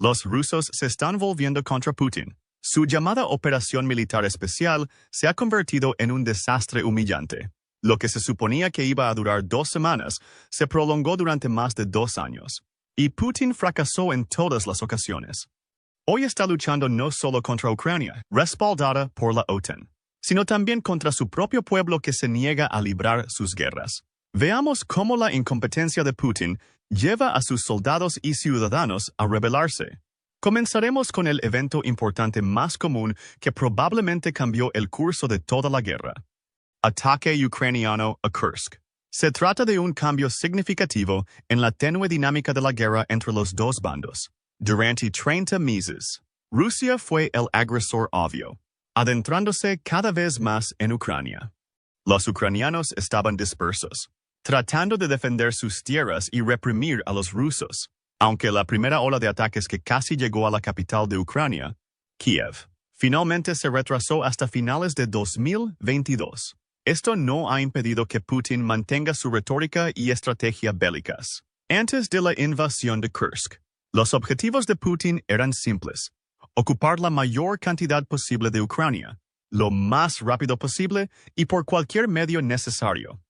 Los rusos se están volviendo contra Putin. Su llamada operación militar especial se ha convertido en un desastre humillante. Lo que se suponía que iba a durar 2 semanas se prolongó durante más de 2 años. Y Putin fracasó en todas las ocasiones. Hoy está luchando no solo contra Ucrania, respaldada por la OTAN, sino también contra su propio pueblo que se niega a librar sus guerras. Veamos cómo la incompetencia de Putin lleva a sus soldados y ciudadanos a rebelarse. Comenzaremos con el evento importante más común que probablemente cambió el curso de toda la guerra. Ataque ucraniano a Kursk. Se trata de un cambio significativo en la tenue dinámica de la guerra entre los dos bandos. Durante 30 meses, Rusia fue el agresor obvio, adentrándose cada vez más en Ucrania. Los ucranianos estaban dispersos, tratando de defender sus tierras y reprimir a los rusos, aunque la primera ola de ataques que casi llegó a la capital de Ucrania, Kiev, finalmente se retrasó hasta finales de 2022. Esto no ha impedido que Putin mantenga su retórica y estrategia bélicas. Antes de la invasión de Kursk, los objetivos de Putin eran simples: ocupar la mayor cantidad posible de Ucrania, lo más rápido posible y por cualquier medio necesario.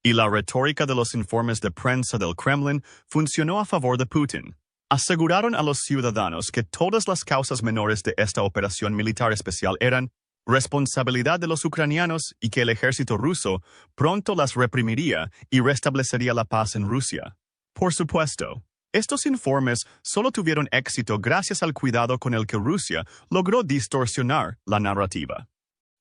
Y la retórica de los informes de prensa del Kremlin funcionó a favor de Putin. Aseguraron a los ciudadanos que todas las causas menores de esta operación militar especial eran responsabilidad de los ucranianos y que el ejército ruso pronto las reprimiría y restablecería la paz en Rusia. Por supuesto, estos informes solo tuvieron éxito gracias al cuidado con el que Rusia logró distorsionar la narrativa.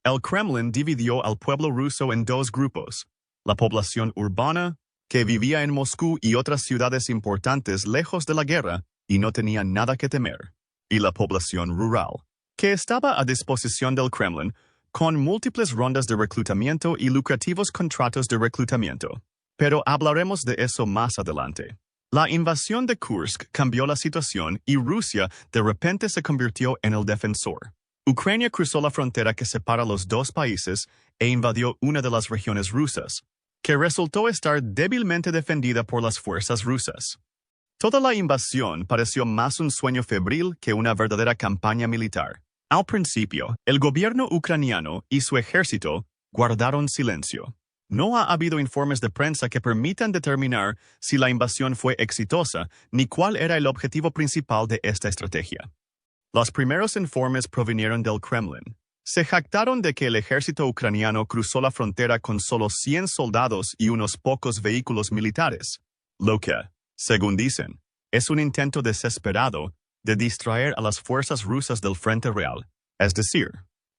El Kremlin dividió al pueblo ruso en 2 grupos: la población urbana, que vivía en Moscú y otras ciudades importantes lejos de la guerra y no tenía nada que temer, y la población rural, que estaba a disposición del Kremlin con múltiples rondas de reclutamiento y lucrativos contratos de reclutamiento. Pero hablaremos de eso más adelante. La invasión de Kursk cambió la situación y Rusia de repente se convirtió en el defensor. Ucrania cruzó la frontera que separa los 2 países e invadió una de las regiones rusas, que resultó estar débilmente defendida por las fuerzas rusas. Toda la invasión pareció más un sueño febril que una verdadera campaña militar. Al principio, el gobierno ucraniano y su ejército guardaron silencio. No ha habido informes de prensa que permitan determinar si la invasión fue exitosa ni cuál era el objetivo principal de esta estrategia. Los primeros informes provinieron del Kremlin. Se jactaron de que el ejército ucraniano cruzó la frontera con solo 100 soldados y unos pocos vehículos militares, lo que, según dicen, es un intento desesperado de distraer a las fuerzas rusas del frente real, es decir,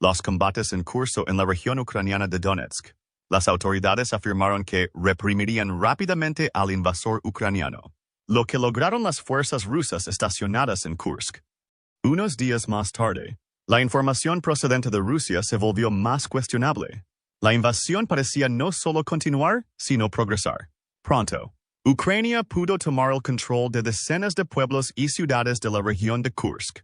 los combates en curso en la región ucraniana de Donetsk. Las autoridades afirmaron que reprimirían rápidamente al invasor ucraniano, lo que lograron las fuerzas rusas estacionadas en Kursk. Unos días más tarde, la información procedente de Rusia se volvió más cuestionable. La invasión parecía no solo continuar, sino progresar. Pronto, Ucrania pudo tomar el control de decenas de pueblos y ciudades de la región de Kursk.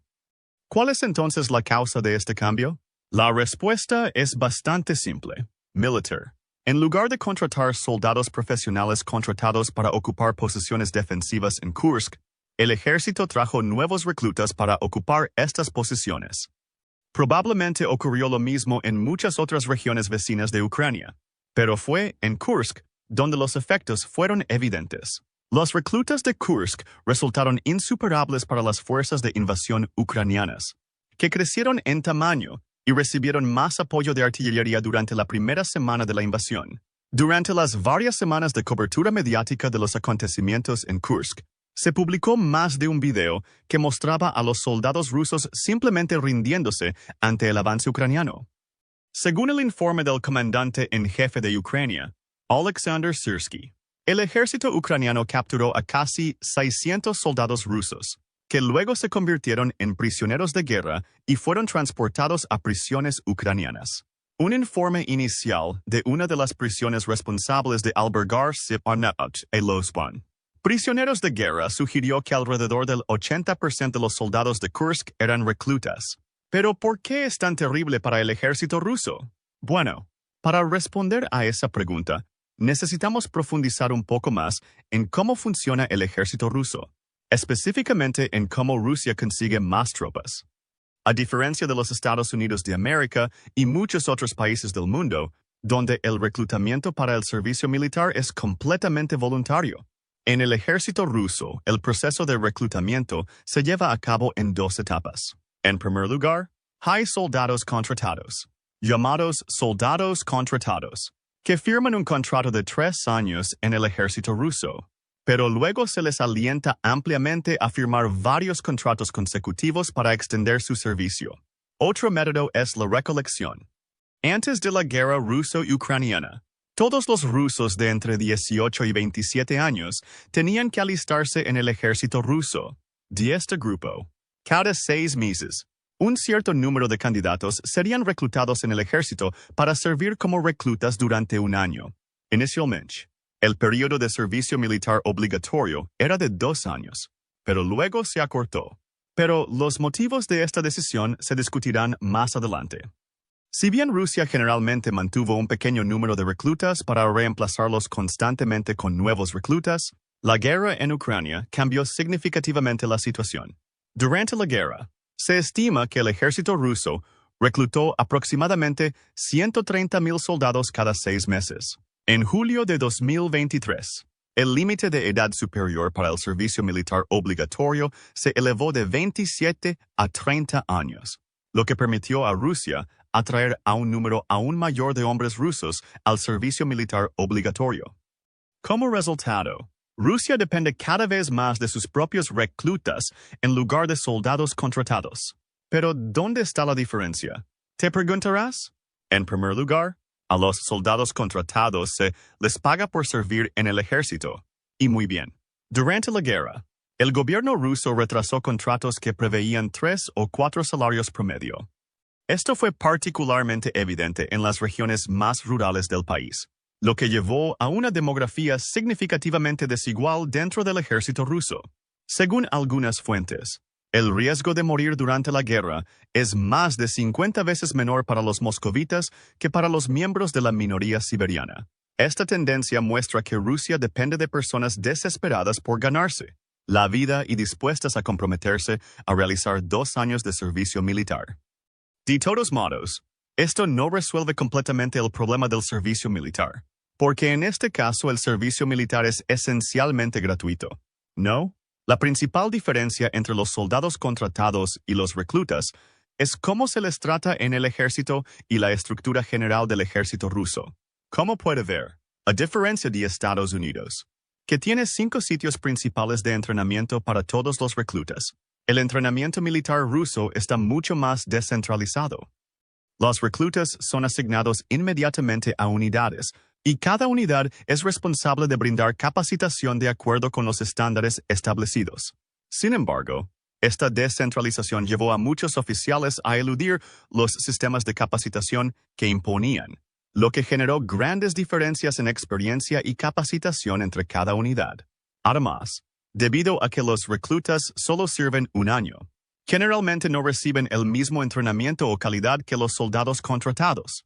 ¿Cuál es entonces la causa de este cambio? La respuesta es bastante simple: militar. En lugar de contratar soldados profesionales contratados para ocupar posiciones defensivas en Kursk, el ejército trajo nuevos reclutas para ocupar estas posiciones. Probablemente ocurrió lo mismo en muchas otras regiones vecinas de Ucrania, pero fue en Kursk donde los efectos fueron evidentes. Los reclutas de Kursk resultaron insuperables para las fuerzas de invasión ucranianas, que crecieron en tamaño y recibieron más apoyo de artillería durante la primera semana de la invasión. Durante las varias semanas de cobertura mediática de los acontecimientos en Kursk, se publicó más de un video que mostraba a los soldados rusos simplemente rindiéndose ante el avance ucraniano. Según el informe del comandante en jefe de Ucrania, Alexander Syrsky, el ejército ucraniano capturó a casi 600 soldados rusos, que luego se convirtieron en prisioneros de guerra y fueron transportados a prisiones ucranianas. Un informe inicial de una de las prisiones responsables de albergar Siparnat e Lospan, prisioneros de guerra, sugirió que alrededor del 80% de los soldados de Kursk eran reclutas. ¿Pero por qué es tan terrible para el ejército ruso? Bueno, para responder a esa pregunta, necesitamos profundizar un poco más en cómo funciona el ejército ruso. específicamente en cómo Rusia consigue más tropas. A diferencia de los Estados Unidos de América y muchos otros países del mundo, donde el reclutamiento para el servicio militar es completamente voluntario. En el ejército ruso, el proceso de reclutamiento se lleva a cabo en dos etapas. En primer lugar, hay soldados contratados, llamados soldados contratados, que firman un contrato de 3 años en el ejército ruso, pero luego se les alienta ampliamente a firmar varios contratos consecutivos para extender su servicio. Otro método es la recolección. Antes de la guerra ruso-ucraniana, todos los rusos de entre 18 y 27 años tenían que alistarse en el ejército ruso. De este grupo, cada 6 meses, un cierto número de candidatos serían reclutados en el ejército para servir como reclutas durante un año. Inicialmente, el periodo de servicio militar obligatorio era de 2 años, pero luego se acortó. Pero los motivos de esta decisión se discutirán más adelante. Si bien Rusia generalmente mantuvo un pequeño número de reclutas para reemplazarlos constantemente con nuevos reclutas, la guerra en Ucrania cambió significativamente la situación. Durante la guerra, se estima que el ejército ruso reclutó aproximadamente 130,000 soldados cada 6 meses. En julio de 2023, el límite de edad superior para el servicio militar obligatorio se elevó de 27 a 30 años, lo que permitió a Rusia atraer a un número aún mayor de hombres rusos al servicio militar obligatorio. Como resultado, Rusia depende cada vez más de sus propios reclutas en lugar de soldados contratados. Pero, ¿dónde está la diferencia? Te preguntarás. En primer lugar, a los soldados contratados se les paga por servir en el ejército. Y muy bien. Durante la guerra, el gobierno ruso retrasó contratos que preveían 3 o 4 salarios promedio. Esto fue particularmente evidente en las regiones más rurales del país, lo que llevó a una demografía significativamente desigual dentro del ejército ruso. Según algunas fuentes, el riesgo de morir durante la guerra es más de 50 veces menor para los moscovitas que para los miembros de la minoría siberiana. Esta tendencia muestra que Rusia depende de personas desesperadas por ganarse la vida y dispuestas a comprometerse a realizar 2 años de servicio militar. De todos modos, esto no resuelve completamente el problema del servicio militar, porque en este caso el servicio militar es esencialmente gratuito. No, la principal diferencia entre los soldados contratados y los reclutas es cómo se les trata en el ejército y la estructura general del ejército ruso. Como puede ver, a diferencia de Estados Unidos, que tiene 5 sitios principales de entrenamiento para todos los reclutas, el entrenamiento militar ruso está mucho más descentralizado. Los reclutas son asignados inmediatamente a unidades, y cada unidad es responsable de brindar capacitación de acuerdo con los estándares establecidos. Sin embargo, esta descentralización llevó a muchos oficiales a eludir los sistemas de capacitación que imponían, lo que generó grandes diferencias en experiencia y capacitación entre cada unidad. Además, debido a que los reclutas solo sirven un año, generalmente no reciben el mismo entrenamiento o calidad que los soldados contratados.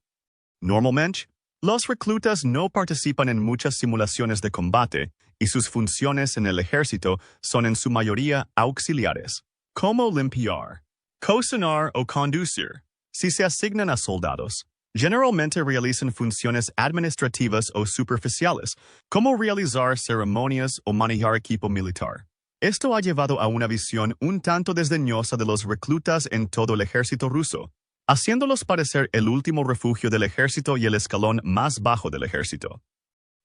Normalmente, los reclutas no participan en muchas simulaciones de combate y sus funciones en el ejército son en su mayoría auxiliares, como limpiar, cocinar o conducir. Si se asignan a soldados, generalmente realizan funciones administrativas o superficiales, como realizar ceremonias o manejar equipo militar. Esto ha llevado a una visión un tanto desdeñosa de los reclutas en todo el ejército ruso, haciéndolos parecer el último refugio del ejército y el escalón más bajo del ejército.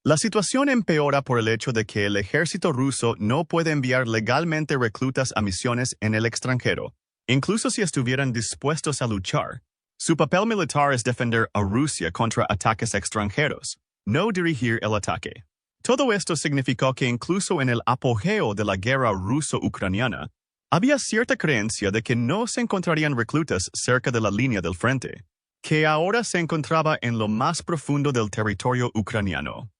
La situación empeora por el hecho de que el ejército ruso no puede enviar legalmente reclutas a misiones en el extranjero, incluso si estuvieran dispuestos a luchar. Su papel militar es defender a Rusia contra ataques extranjeros, no dirigir el ataque. Todo esto significó que incluso en el apogeo de la guerra ruso-ucraniana, había cierta creencia de que no se encontrarían reclutas cerca de la línea del frente, que ahora se encontraba en lo más profundo del territorio ucraniano.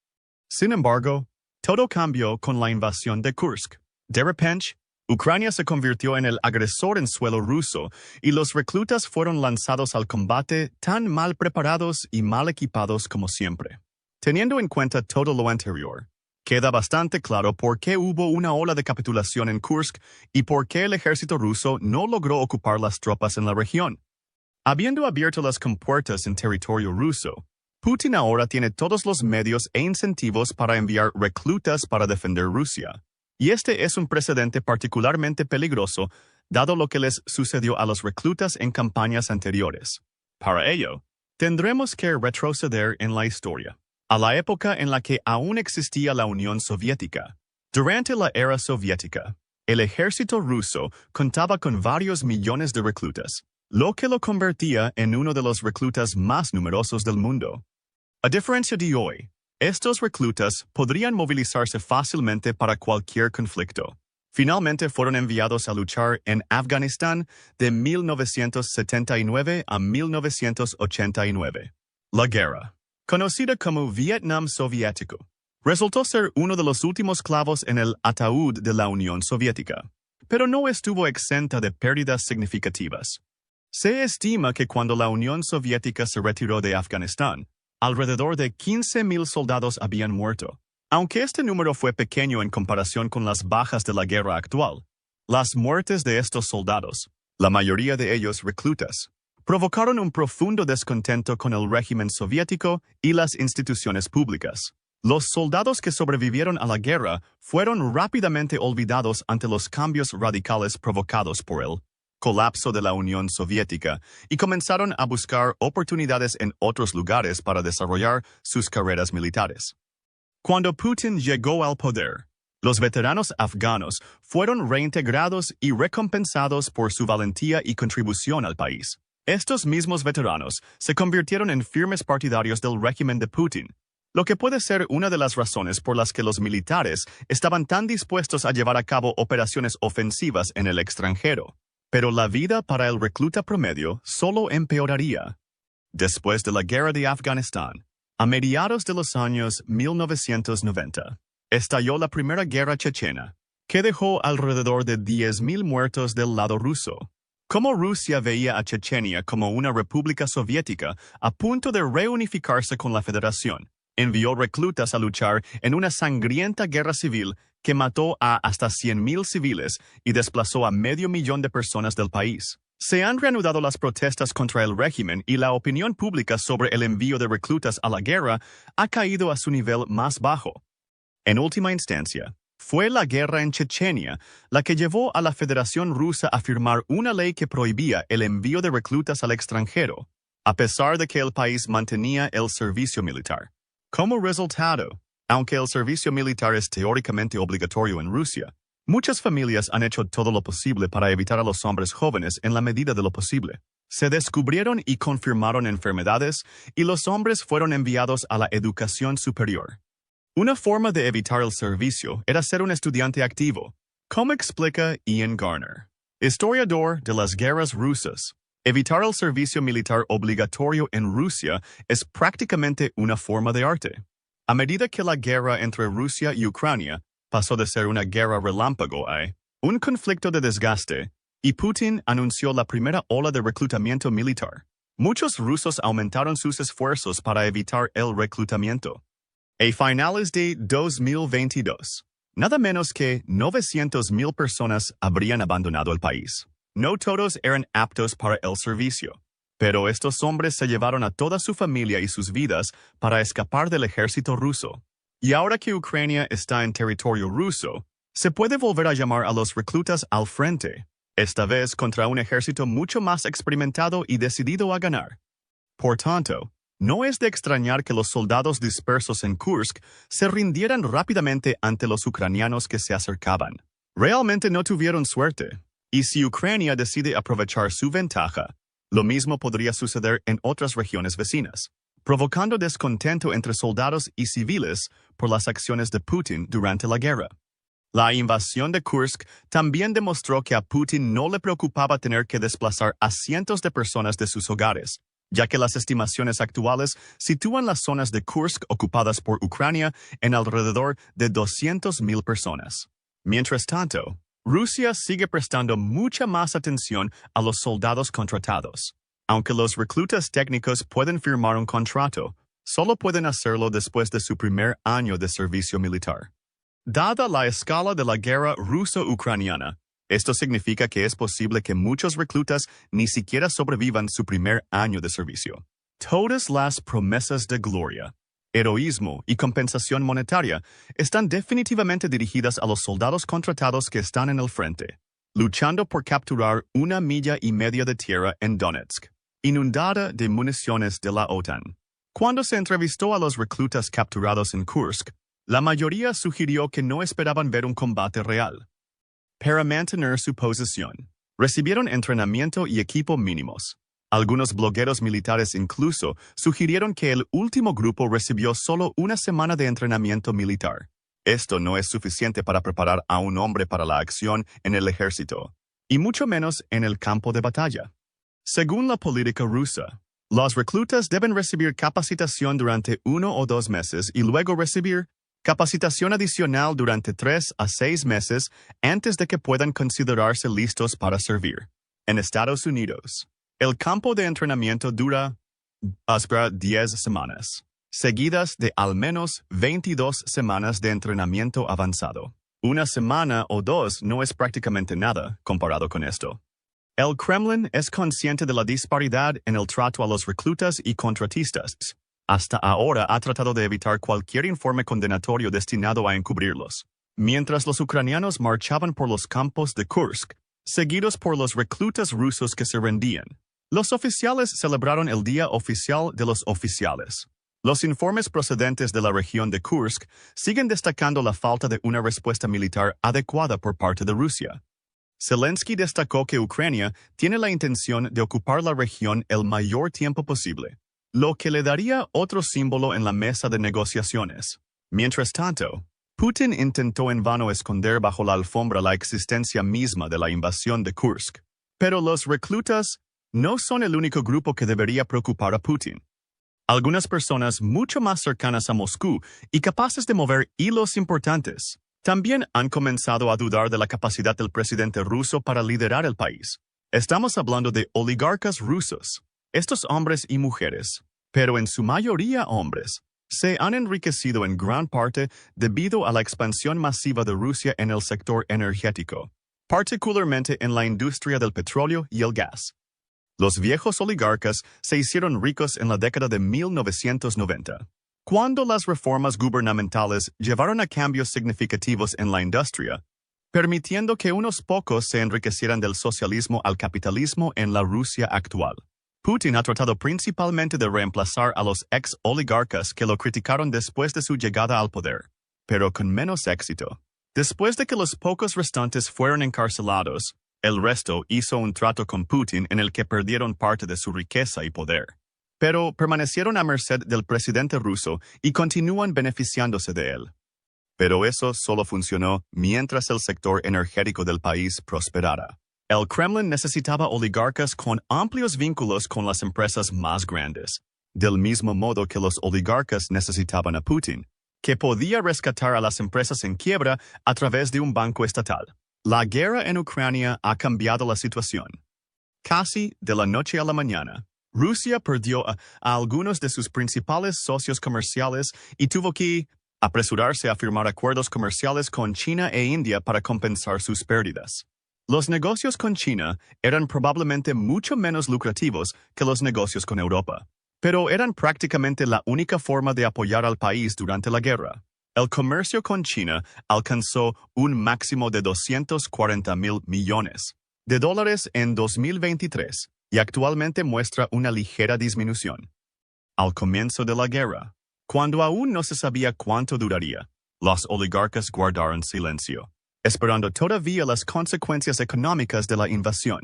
Sin embargo, todo cambió con la invasión de Kursk. De repente, Ucrania se convirtió en el agresor en suelo ruso y los reclutas fueron lanzados al combate tan mal preparados y mal equipados como siempre. Teniendo en cuenta todo lo anterior, Queda bastante claro por qué hubo una ola de capitulación en Kursk y por qué el ejército ruso no logró ocupar las tropas en la región. Habiendo abierto las compuertas en territorio ruso, Putin ahora tiene todos los medios e incentivos para enviar reclutas para defender Rusia. Y este es un precedente particularmente peligroso, dado lo que les sucedió a los reclutas en campañas anteriores. Para ello, tendremos que retroceder en la historia, a la época en la que aún existía la Unión Soviética. Durante la era soviética, el ejército ruso contaba con varios millones de reclutas, lo que lo convertía en uno de los reclutas más numerosos del mundo. A diferencia de hoy, estos reclutas podrían movilizarse fácilmente para cualquier conflicto. Finalmente fueron enviados a luchar en Afganistán de 1979 a 1989. La guerra, conocida como Vietnam soviético, resultó ser uno de los últimos clavos en el ataúd de la Unión Soviética, pero no estuvo exenta de pérdidas significativas. Se estima que cuando la Unión Soviética se retiró de Afganistán, alrededor de 15,000 soldados habían muerto. Aunque este número fue pequeño en comparación con las bajas de la guerra actual, las muertes de estos soldados, la mayoría de ellos reclutas, provocaron un profundo descontento con el régimen soviético y las instituciones públicas. Los soldados que sobrevivieron a la guerra fueron rápidamente olvidados ante los cambios radicales provocados por él, colapso de la Unión Soviética, y comenzaron a buscar oportunidades en otros lugares para desarrollar sus carreras militares. Cuando Putin llegó al poder, los veteranos afganos fueron reintegrados y recompensados por su valentía y contribución al país. Estos mismos veteranos se convirtieron en firmes partidarios del régimen de Putin, lo que puede ser una de las razones por las que los militares estaban tan dispuestos a llevar a cabo operaciones ofensivas en el extranjero. Pero la vida para el recluta promedio solo empeoraría. Después de la guerra de Afganistán, a mediados de los años 1990, estalló la Primera Guerra Chechena, que dejó alrededor de 10,000 muertos del lado ruso. Como Rusia veía a Chechenia como una república soviética a punto de reunificarse con la Federación, envió reclutas a luchar en una sangrienta guerra civil que mató a hasta 100,000 civiles y desplazó a 500,000 de personas del país. Se han reanudado las protestas contra el régimen y la opinión pública sobre el envío de reclutas a la guerra ha caído a su nivel más bajo. En última instancia, fue la guerra en Chechenia la que llevó a la Federación Rusa a firmar una ley que prohibía el envío de reclutas al extranjero, a pesar de que el país mantenía el servicio militar. Como resultado, aunque el servicio militar es teóricamente obligatorio en Rusia, muchas familias han hecho todo lo posible para evitar a los hombres jóvenes en la medida de lo posible. Se descubrieron y confirmaron enfermedades y los hombres fueron enviados a la educación superior. Una forma de evitar el servicio era ser un estudiante activo, como explica Ian Garner, historiador de las guerras rusas. Evitar el servicio militar obligatorio en Rusia es prácticamente una forma de arte. A medida que la guerra entre Rusia y Ucrania pasó de ser una guerra relámpago a un conflicto de desgaste, y Putin anunció la primera ola de reclutamiento militar, muchos rusos aumentaron sus esfuerzos para evitar el reclutamiento. A finales de 2022, nada menos que 900,000 personas habrían abandonado el país. No todos eran aptos para el servicio, pero estos hombres se llevaron a toda su familia y sus vidas para escapar del ejército ruso. Y ahora que Ucrania está en territorio ruso, se puede volver a llamar a los reclutas al frente, esta vez contra un ejército mucho más experimentado y decidido a ganar. Por tanto, no es de extrañar que los soldados dispersos en Kursk se rindieran rápidamente ante los ucranianos que se acercaban. Realmente no tuvieron suerte, y si Ucrania decide aprovechar su ventaja, lo mismo podría suceder en otras regiones vecinas, provocando descontento entre soldados y civiles por las acciones de Putin durante la guerra. La invasión de Kursk también demostró que a Putin no le preocupaba tener que desplazar a cientos de personas de sus hogares, ya que las estimaciones actuales sitúan las zonas de Kursk ocupadas por Ucrania en alrededor de 200,000 personas. Mientras tanto, Rusia sigue prestando mucha más atención a los soldados contratados. Aunque los reclutas técnicos pueden firmar un contrato, solo pueden hacerlo después de su primer año de servicio militar. Dada la escala de la guerra ruso-ucraniana, esto significa que es posible que muchos reclutas ni siquiera sobrevivan su primer año de servicio. Todas las promesas de gloria, heroísmo y compensación monetaria están definitivamente dirigidas a los soldados contratados que están en el frente, luchando por capturar 1,5 millas de tierra en Donetsk, inundada de municiones de la OTAN. Cuando se entrevistó a los reclutas capturados en Kursk, la mayoría sugirió que no esperaban ver un combate real. Para mantener su posición, recibieron entrenamiento y equipo mínimos. Algunos blogueros militares incluso sugirieron que el último grupo recibió solo 1 semana de entrenamiento militar. Esto no es suficiente para preparar a un hombre para la acción en el ejército, y mucho menos en el campo de batalla. Según la política rusa, los reclutas deben recibir capacitación durante 1 o 2 meses y luego recibir capacitación adicional durante 3 a 6 meses antes de que puedan considerarse listos para servir. En Estados Unidos, el campo de entrenamiento dura hasta 10 semanas, seguidas de al menos 22 semanas de entrenamiento avanzado. 1 semana o 2 no es prácticamente nada comparado con esto. El Kremlin es consciente de la disparidad en el trato a los reclutas y contratistas. Hasta ahora ha tratado de evitar cualquier informe condenatorio destinado a encubrirlos. Mientras los ucranianos marchaban por los campos de Kursk, seguidos por los reclutas rusos que se rendían, los oficiales celebraron el Día Oficial de los Oficiales. Los informes procedentes de la región de Kursk siguen destacando la falta de una respuesta militar adecuada por parte de Rusia. Zelensky destacó que Ucrania tiene la intención de ocupar la región el mayor tiempo posible, lo que le daría otro símbolo en la mesa de negociaciones. Mientras tanto, Putin intentó en vano esconder bajo la alfombra la existencia misma de la invasión de Kursk. Pero los reclutas no son el único grupo que debería preocupar a Putin. Algunas personas mucho más cercanas a Moscú y capaces de mover hilos importantes también han comenzado a dudar de la capacidad del presidente ruso para liderar el país. Estamos hablando de oligarcas rusos. Estos hombres y mujeres, pero en su mayoría hombres, se han enriquecido en gran parte debido a la expansión masiva de Rusia en el sector energético, particularmente en la industria del petróleo y el gas. Los viejos oligarcas se hicieron ricos en la década de 1990, cuando las reformas gubernamentales llevaron a cambios significativos en la industria, permitiendo que unos pocos se enriquecieran del socialismo al capitalismo en la Rusia actual. Putin ha tratado principalmente de reemplazar a los ex-oligarcas que lo criticaron después de su llegada al poder, pero con menos éxito. Después de que los pocos restantes fueron encarcelados, el resto hizo un trato con Putin en el que perdieron parte de su riqueza y poder. Pero permanecieron a merced del presidente ruso y continúan beneficiándose de él. Pero eso solo funcionó mientras el sector energético del país prosperara. El Kremlin necesitaba oligarcas con amplios vínculos con las empresas más grandes, del mismo modo que los oligarcas necesitaban a Putin, que podía rescatar a las empresas en quiebra a través de un banco estatal. La guerra en Ucrania ha cambiado la situación. Casi de la noche a la mañana, Rusia perdió a algunos de sus principales socios comerciales y tuvo que apresurarse a firmar acuerdos comerciales con China e India para compensar sus pérdidas. Los negocios con China eran probablemente mucho menos lucrativos que los negocios con Europa, pero eran prácticamente la única forma de apoyar al país durante la guerra. El comercio con China alcanzó un máximo de $240,000 millones en 2023 y actualmente muestra una ligera disminución. Al comienzo de la guerra, cuando aún no se sabía cuánto duraría, los oligarcas guardaron silencio, esperando todavía las consecuencias económicas de la invasión.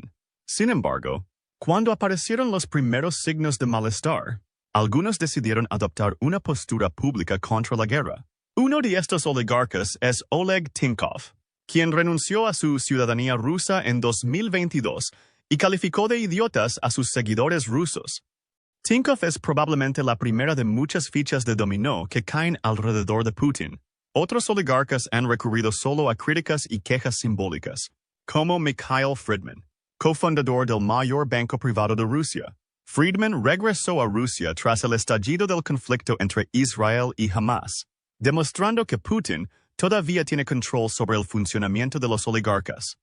Sin embargo, cuando aparecieron los primeros signos de malestar, algunos decidieron adoptar una postura pública contra la guerra. Uno de estos oligarcas es Oleg Tinkov, quien renunció a su ciudadanía rusa en 2022 y calificó de idiotas a sus seguidores rusos. Tinkov es probablemente la primera de muchas fichas de dominó que caen alrededor de Putin. Otros oligarcas han recurrido solo a críticas y quejas simbólicas, como Mikhail Friedman, cofundador del mayor banco privado de Rusia. Friedman regresó a Rusia tras el estallido del conflicto entre Israel y Hamas, demostrando que Putin todavía tiene control sobre el funcionamiento de los oligarcas.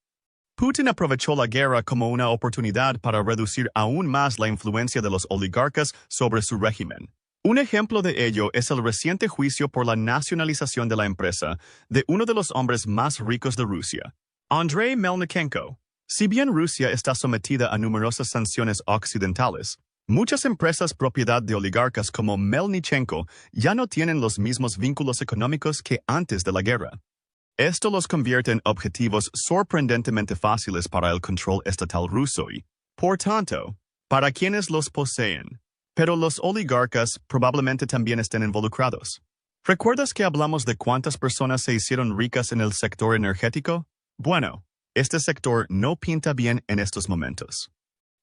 Putin aprovechó la guerra como una oportunidad para reducir aún más la influencia de los oligarcas sobre su régimen. Un ejemplo de ello es el reciente juicio por la nacionalización de la empresa de uno de los hombres más ricos de Rusia, Andrei Melnichenko. Si bien Rusia está sometida a numerosas sanciones occidentales, muchas empresas propiedad de oligarcas como Melnichenko ya no tienen los mismos vínculos económicos que antes de la guerra. Esto los convierte en objetivos sorprendentemente fáciles para el control estatal ruso y, por tanto, para quienes los poseen. Pero los oligarcas probablemente también estén involucrados. ¿Recuerdas que hablamos de cuántas personas se hicieron ricas en el sector energético? Bueno, este sector no pinta bien en estos momentos.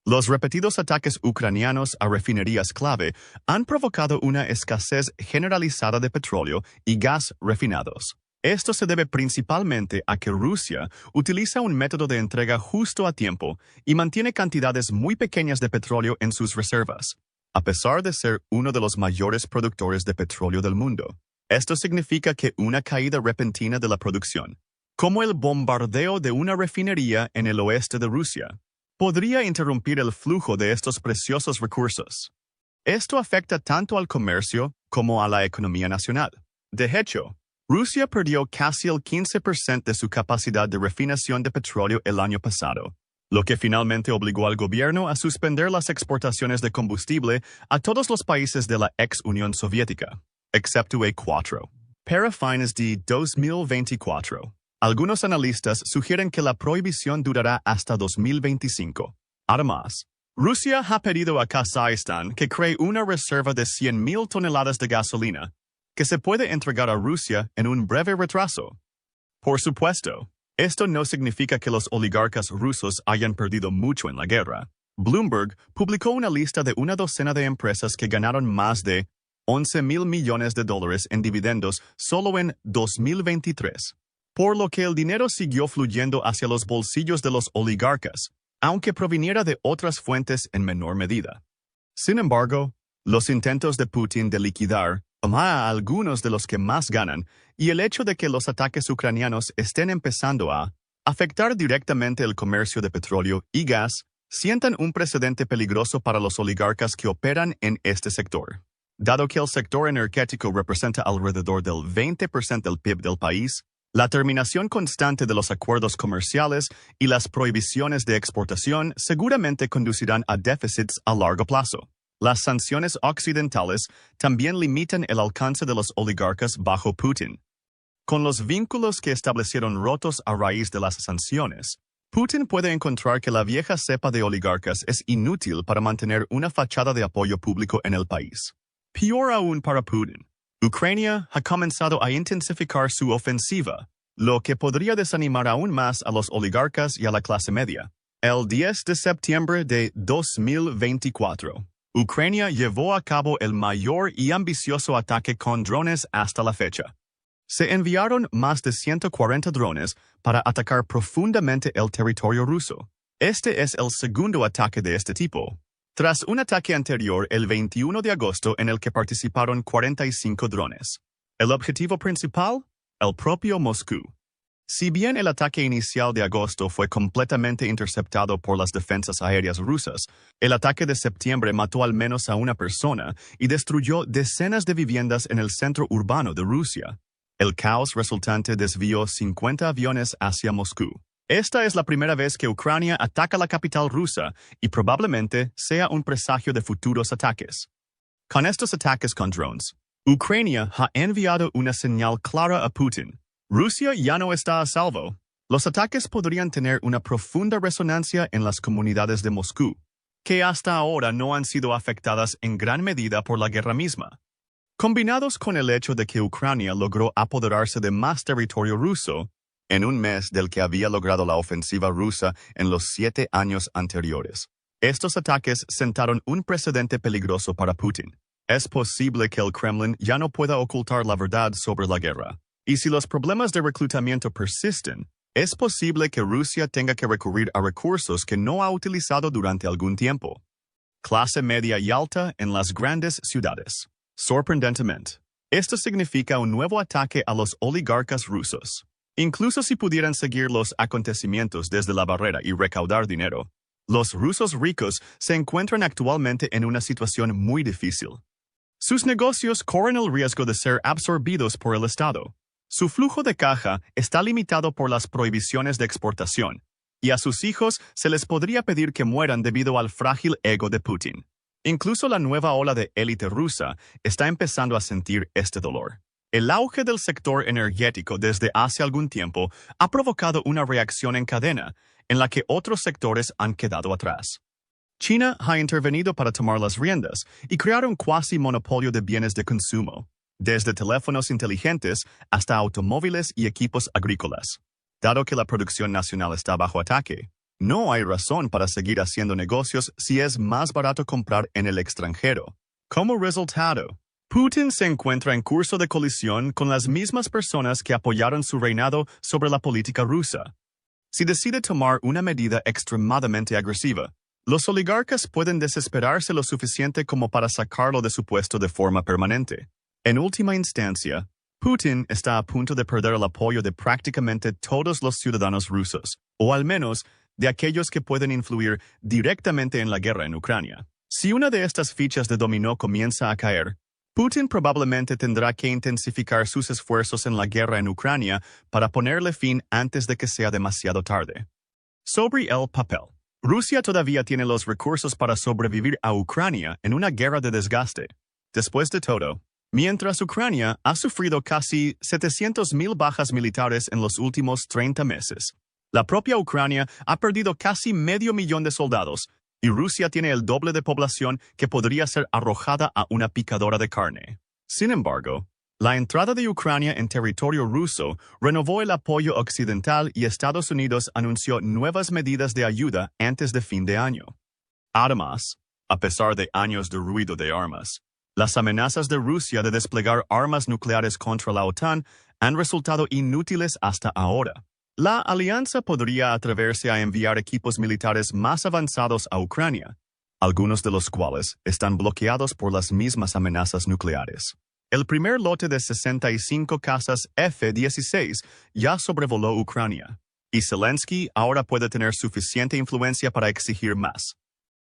Los repetidos ataques ucranianos a refinerías clave han provocado una escasez generalizada de petróleo y gas refinados. Esto se debe principalmente a que Rusia utiliza un método de entrega justo a tiempo y mantiene cantidades muy pequeñas de petróleo en sus reservas, a pesar de ser uno de los mayores productores de petróleo del mundo. Esto significa que una caída repentina de la producción, como el bombardeo de una refinería en el oeste de Rusia, podría interrumpir el flujo de estos preciosos recursos. Esto afecta tanto al comercio como a la economía nacional. De hecho, Rusia perdió casi el 15% de su capacidad de refinación de petróleo el año pasado, lo que finalmente obligó al gobierno a suspender las exportaciones de combustible a todos los países de la ex Unión Soviética, excepto A4. Para fines de 2024. Algunos analistas sugieren que la prohibición durará hasta 2025. Además, Rusia ha pedido a Kazajistán que cree una reserva de 100,000 toneladas de gasolina que se puede entregar a Rusia en un breve retraso. Por supuesto, esto no significa que los oligarcas rusos hayan perdido mucho en la guerra. Bloomberg publicó una lista de una docena de empresas que ganaron más de 11,000 millones de dólares en dividendos solo en 2023. Por lo que el dinero siguió fluyendo hacia los bolsillos de los oligarcas, aunque proviniera de otras fuentes en menor medida. Sin embargo, los intentos de Putin de liquidar a algunos de los que más ganan y el hecho de que los ataques ucranianos estén empezando a afectar directamente el comercio de petróleo y gas sientan un precedente peligroso para los oligarcas que operan en este sector. Dado que el sector energético representa alrededor del 20% del PIB del país, la terminación constante de los acuerdos comerciales y las prohibiciones de exportación seguramente conducirán a déficits a largo plazo. Las sanciones occidentales también limitan el alcance de los oligarcas bajo Putin. Con los vínculos que establecieron rotos a raíz de las sanciones, Putin puede encontrar que la vieja cepa de oligarcas es inútil para mantener una fachada de apoyo público en el país. Peor aún para Putin, Ucrania ha comenzado a intensificar su ofensiva, lo que podría desanimar aún más a los oligarcas y a la clase media. El 10 de septiembre de 2024, Ucrania llevó a cabo el mayor y ambicioso ataque con drones hasta la fecha. Se enviaron más de 140 drones para atacar profundamente el territorio ruso. Este es el segundo ataque de este tipo, tras un ataque anterior el 21 de agosto en el que participaron 45 drones. ¿El objetivo principal? El propio Moscú. Si bien el ataque inicial de agosto fue completamente interceptado por las defensas aéreas rusas, el ataque de septiembre mató al menos a una persona y destruyó decenas de viviendas en el centro urbano de Rusia. El caos resultante desvió 50 aviones hacia Moscú. Esta es la primera vez que Ucrania ataca la capital rusa y probablemente sea un presagio de futuros ataques. Con estos ataques con drones, Ucrania ha enviado una señal clara a Putin. Rusia ya no está a salvo. Los ataques podrían tener una profunda resonancia en las comunidades de Moscú, que hasta ahora no han sido afectadas en gran medida por la guerra misma. Combinados con el hecho de que Ucrania logró apoderarse de más territorio ruso, en un mes del que había logrado la ofensiva rusa en los 7 años anteriores. Estos ataques sentaron un precedente peligroso para Putin. Es posible que el Kremlin ya no pueda ocultar la verdad sobre la guerra. Y si los problemas de reclutamiento persisten, es posible que Rusia tenga que recurrir a recursos que no ha utilizado durante algún tiempo. Clase media y alta en las grandes ciudades. Sorprendentemente, Esto significa un nuevo ataque a los oligarcas rusos. Incluso si pudieran seguir los acontecimientos desde la barrera y recaudar dinero, los rusos ricos se encuentran actualmente en una situación muy difícil. Sus negocios corren el riesgo de ser absorbidos por el Estado. Su flujo de caja está limitado por las prohibiciones de exportación, y a sus hijos se les podría pedir que mueran debido al frágil ego de Putin. Incluso la nueva ola de élite rusa está empezando a sentir este dolor. El auge del sector energético desde hace algún tiempo ha provocado una reacción en cadena en la que otros sectores han quedado atrás. China ha intervenido para tomar las riendas y crear un cuasi monopolio de bienes de consumo, desde teléfonos inteligentes hasta automóviles y equipos agrícolas. Dado que la producción nacional está bajo ataque, no hay razón para seguir haciendo negocios si es más barato comprar en el extranjero. Como resultado, Putin se encuentra en curso de colisión con las mismas personas que apoyaron su reinado sobre la política rusa. Si decide tomar una medida extremadamente agresiva, los oligarcas pueden desesperarse lo suficiente como para sacarlo de su puesto de forma permanente. En última instancia, Putin está a punto de perder el apoyo de prácticamente todos los ciudadanos rusos, o al menos de aquellos que pueden influir directamente en la guerra en Ucrania. Si una de estas fichas de dominó comienza a caer, Putin probablemente tendrá que intensificar sus esfuerzos en la guerra en Ucrania para ponerle fin antes de que sea demasiado tarde. Sobre el papel, Rusia todavía tiene los recursos para sobrevivir a Ucrania en una guerra de desgaste. Después de todo, mientras Ucrania ha sufrido casi 700,000 bajas militares en los últimos 30 meses, la propia Ucrania ha perdido casi 500,000 de soldados, y Rusia tiene el doble de población que podría ser arrojada a una picadora de carne. Sin embargo, la entrada de Ucrania en territorio ruso renovó el apoyo occidental y Estados Unidos anunció nuevas medidas de ayuda antes de fin de año. Además, a pesar de años de ruido de armas, las amenazas de Rusia de desplegar armas nucleares contra la OTAN han resultado inútiles hasta ahora. La alianza podría atreverse a enviar equipos militares más avanzados a Ucrania, algunos de los cuales están bloqueados por las mismas amenazas nucleares. El primer lote de 65 cazas F-16 ya sobrevoló Ucrania, y Zelensky ahora puede tener suficiente influencia para exigir más.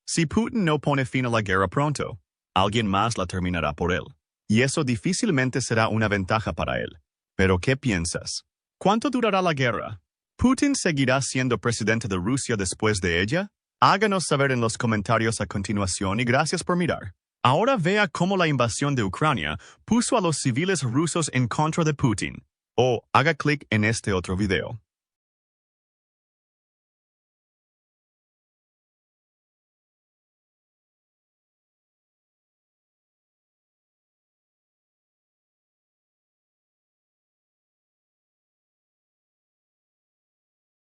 Si Putin no pone fin a la guerra pronto, alguien más la terminará por él, y eso difícilmente será una ventaja para él. ¿Pero qué piensas? ¿Cuánto durará la guerra? ¿Putin seguirá siendo presidente de Rusia después de ella? Háganos saber en los comentarios a continuación y gracias por mirar. Ahora vea cómo la invasión de Ucrania puso a los civiles rusos en contra de Putin. O haga clic en este otro video.